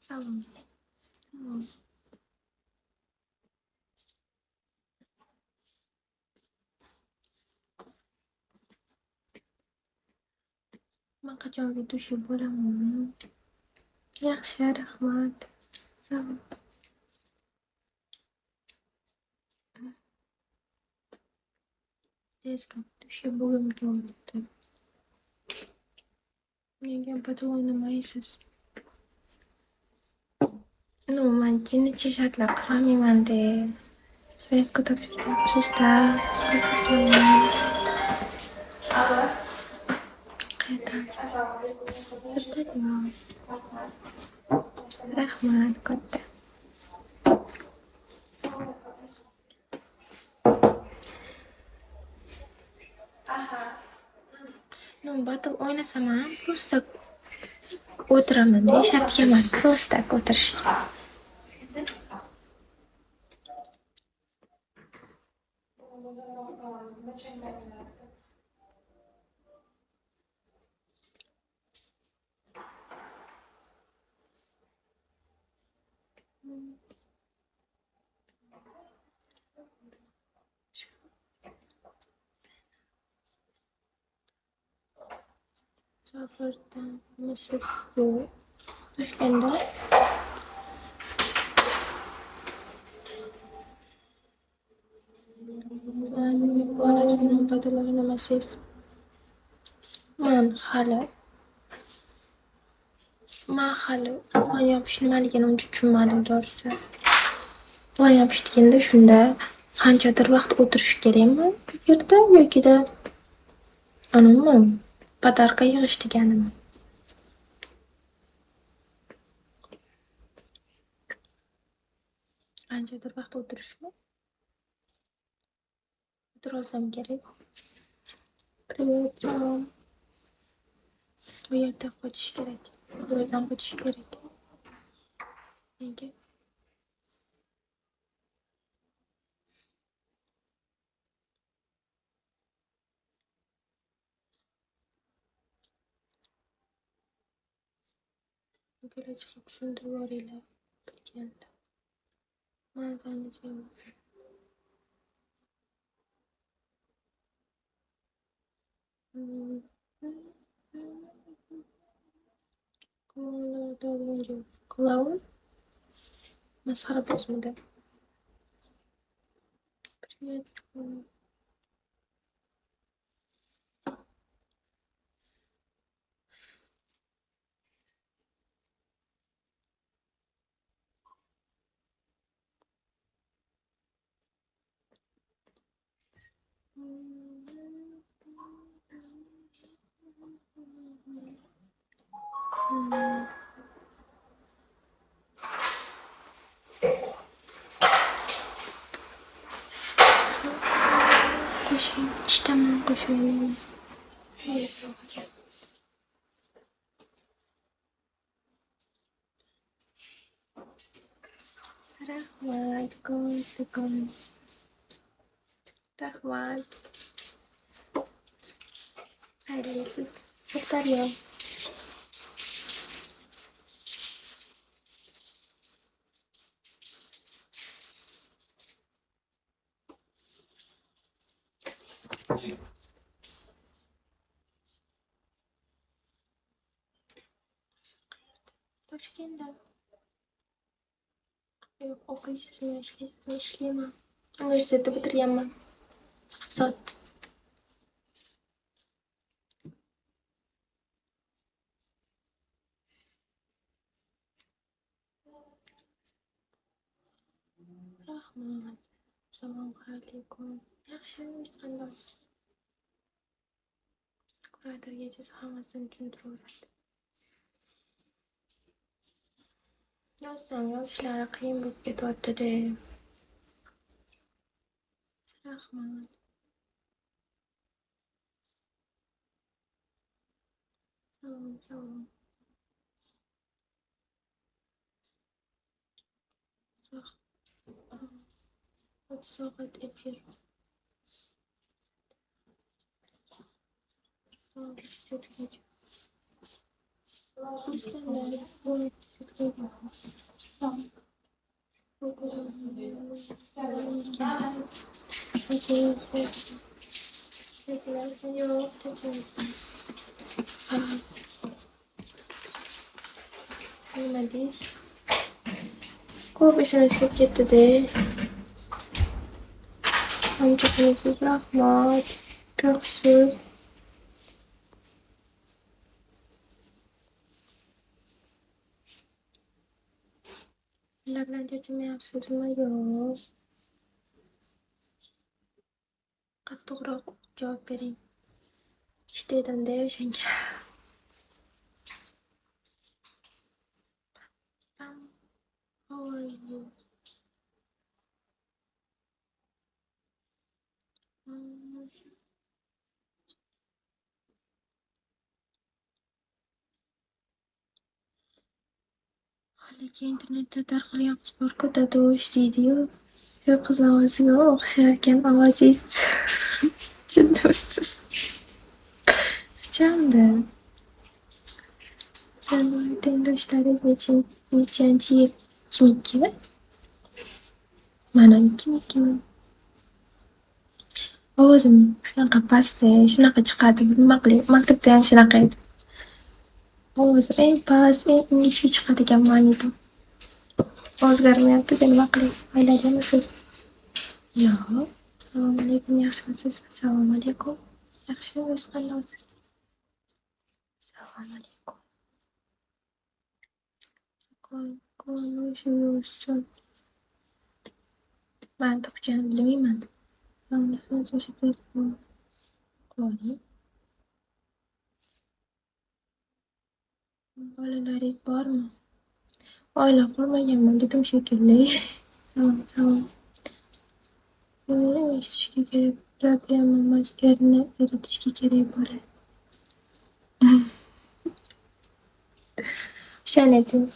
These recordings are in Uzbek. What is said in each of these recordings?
Salom. Men qachon videoshi bo'laman? Yaxshi, rahmat. Salom. Tezroq videoshi bo'lgim kelmoqda. Nega battle o'ynamaysiz? Men jinnicha shartlar qilmayman-de. Sevgi topshiryapsiz-da. Qayerdansiz? Sirdaryo. Rahmat katta. Battle o'ynasam ham просто o'tiraman-da, shartga emas, просто o'tirishga. Zafardanmisiz bu? Toshkentda? Nega bolasini battle o'ynamasiz? Men hali plan yopish nimaligini uncha tushunmadim to'g'risi. Plan yopish deganda shunda qanchadir vaqt o'tirish kerakmi bu yerda yokida podarka yig'ish deganimi? Qanchadir vaqt o'tirishmi? O'tirolsam kerak. Привет, salom. Bu yerda qochish kerak. Bu yerdan qochish kerak. Nega? Gula chiqib tushuntirib yuboringlar bilganda. Mazani sevaman. Clown? Masxara bo'lismidi? Привет, clown. Qo'shing, ishdaman qo'shing. Rahmat, ko'rdim. Rahmat. Qaerlisiz? Sirdaryo. Toshkentda. Yo'q, o'qiysizmi, ishlaysizmi? Ishlayman. Universitetni bitirganman. Iqtisod. Rahmat. Assalomu alaykum. Yaxshi, siz qandaysiz? Kuratorga hammasini tushuntiraveradi. Yozsam yozishlari qiyin bo'lib ketyapti-da. Rahmat. Salom, salom. 3 soat efir. Nima deysiz? Ko'p ishimiz kelib ketdi-da. Ancha qilasiz, rahmat. Ko'ksiz. Ular bilan charchamayapsizmi? Yo'q. Qattiqroq javob bering. İşte edim-da o'shanga. How are you? Haligi internetda tarqalgan qiz bor-ku, Dadosh deydi-yu. Shu qiz ovoziga o'xsharkan ovozingiz. Tushundimsiz? Qachonda? Tengdoshlaringiz nechanchi yil? 2002mi? Mana 2002mi? Ovozim shunaqa past, shunaqa chiqadi. Nima qilay? Maktabda ham shunaqa edi. Ovozim eng past, eng ingichka chiqadigan ma'nidim. O'zgarmayapti, nima qilay? Ayladimisiz? Yo'q. Assalomu alaykum, yaxshimisiz? Assalomu alaykum. Yaxshi, o'z qandaysiz? Assalomu alaykum. Konuşuyorsun. Ben Türkçeni bilmayman. Bolalaringiz bormi? Oila qurmaganman dedim shekilli. Tamam. Eshitishga kerak. Problemamiz erni eritishga kerak bo'ladi. O'shani ayting.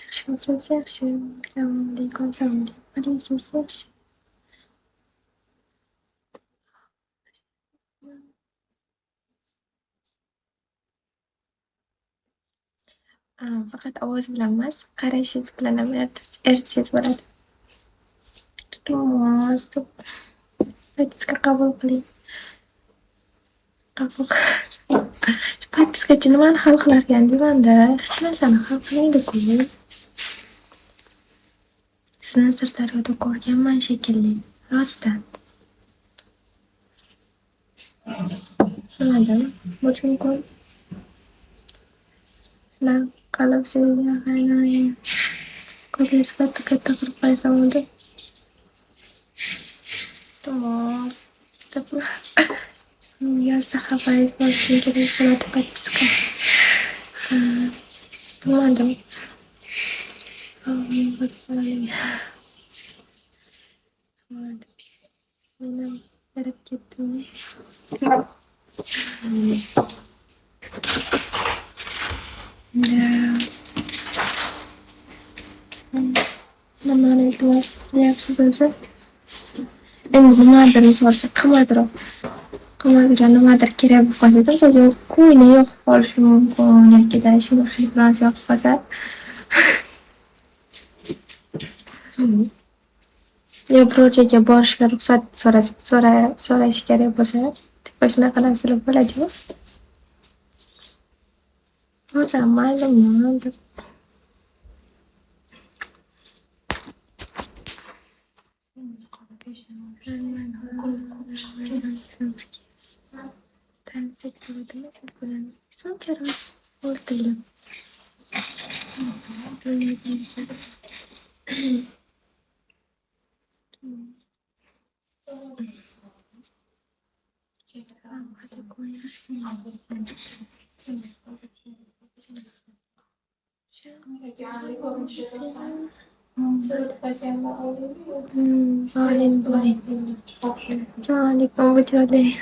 Yaxshimisiz? Yaxshi. Assalomu alaykum. Siz yaxshi? Faqat ovoz bilan emas, qarashingiz bilan ham eritishingiz bo'ladi. Iltimos, propiska qabul qiling. Shu propiskachi nimani hal qilarkan deyman-da. Hech narsani hal qilmaydi-ku. Sizni Sirdaryoda ko'rganman shekilli. Rostdan. Nimadan? Bo'lishi mumkin. Shunaqa qilib sizga qaynayman. Ko'zingizni katta qilib qo'ysam edi. Tamam. Yozda xabaringiz bo'lishi kerak bo'ladi propiska. Bilmadim. Menam berib ketdimmi? Nimani iltimos qilyapsiz o'zi? Endi nimadir misolcha qimmatroq nimadir kerak bo'lib qolsa, o'zi ko'ngli yo'qib qolishi mumkin yokida shunday biroz yoqib qolsa. Yo biror joyga borishga ruxsat so'rash kerak bo'lsa, shunaqa narsalar bo'ladi-ku. O'zim ma'lumman deb. Tanishib ko'rdimmi siz bilan? So'mcharoq o'rtildim. Assalamualaikum warahmatullahi wabarakatuh.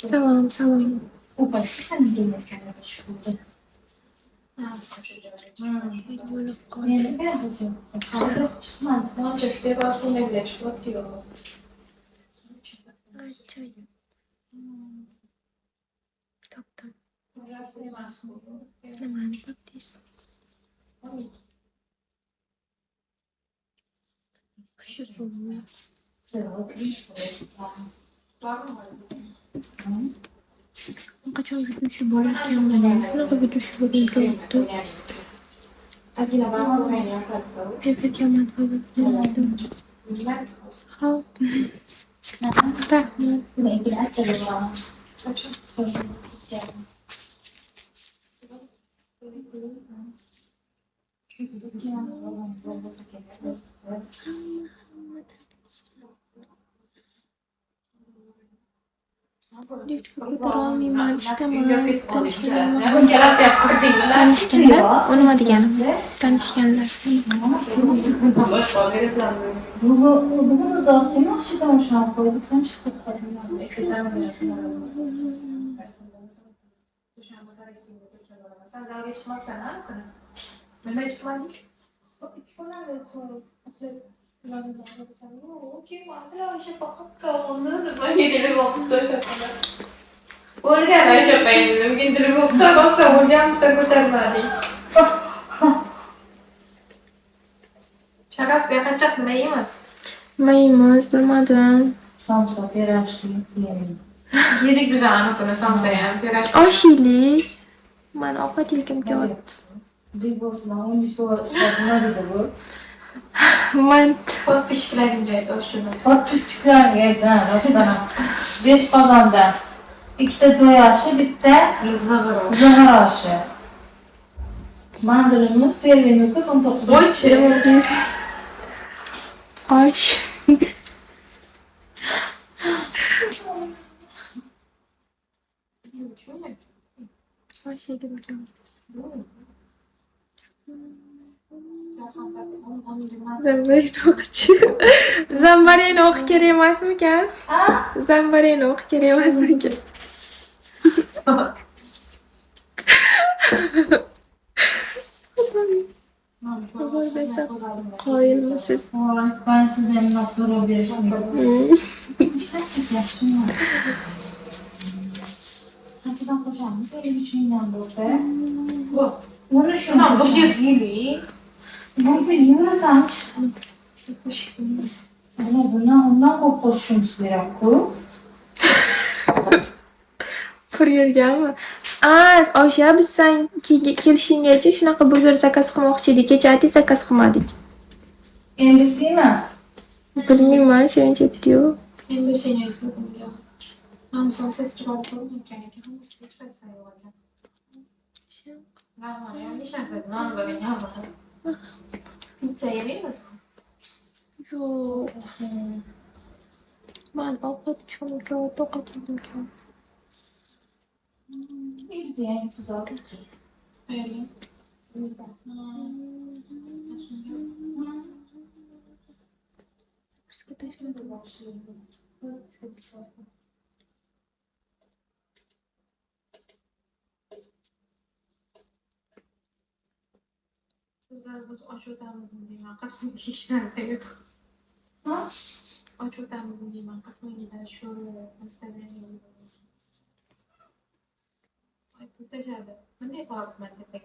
Tamam. U başka senin gelmeklerine meşguldü. Bo'lib qoldi. Yani ben bugün kalırım çıkmaz. Anca şuraya bastığında bile çıplak diyor. Acayip. Topdim. Nimani topdingiz? Shu suvmi? Qachon videosi bo'larkan mana? Bunaqa videosi bo'lgan turibdi. Azina ben bu beni yapattı. Evet yaman bo'lib turibdi. Xo'p. Rahmat. Buna ilgili acaba. Liftga ko'tara olmayman ishdaman. Tanışkanlar. Tanishganlar? U nima degani? Tanishganlar. Bugün uzak değil mi? Aşıdan uşağı koyduk. Sen çıkıp koydun. Sen dalga çıkmak sen ha? Mehmet çıkmadı. Kim var? Ayşe bakıp kavanozu ben gidelim bakıp da şapalas. Orada Ayşe ben dedim. Gidelim yoksa basta vuracağım sen kurtarmadı. Şakas bir kaçak mı yiyemez? Mayimiz, bilmadim. Samsa piraşlı yiyelim. Yedik biz anı bunu samsayan. Piraş. Oshiylik. Mana ovqat yegim kelyapti. Bir bosna, 10 şadına dedi bu. Man Fot pişkilerince hoşuna. Ot püskükler geldi ha, rastana. 5 bazanda. 2 de doy aşı, bitti Rızıvır o. zahar aşı. Manzilimiz Pervin Uyku 19. Oy çirim. Ay. Osh yegim kelyapti. Zambarini o'qichi. Zambarini o'qi kerak emasmikan? Zambarini o'qi kerak emasmikan? Qoyilmisiz? Ben sizden notları vereceğim. Siz yaşlı mı? Hacıdan koşan mı? Senin üçünden dostlar. Bu. Uğraşıyorum. Bu gibi. Bugün yürüsem ondan ko'p kerak ku. Pul yurganmi? O'sha biz sen kelishinggacha shunaqa burger zakaz qilmoqchi edik. Kecha aytding zakaz qilmadik. Endisiymi? Bilmayman, sevinch aytdi-yu. Ben bir şey yapıyorum ya. Ama son ses çıkartalım. Hangi ses çıkarsan yolladım. Rahman ya. Ne şansı lan böyle yapmadım. Pizza yemeği mi? Yo'q. Men ovqat ichishim kerak, to'xtatim kerak. Bir diyen kız aldı ki. Öyle. Bizga tashladi. Biraz bu açıklamamızın diyeyim. Kalkın dişler seviyorum. Ha? Açıklamamızın diyeyim. Kalkın gider şöyle. Instagram'da. Ay bu sefer de. Ben de bazı meslekte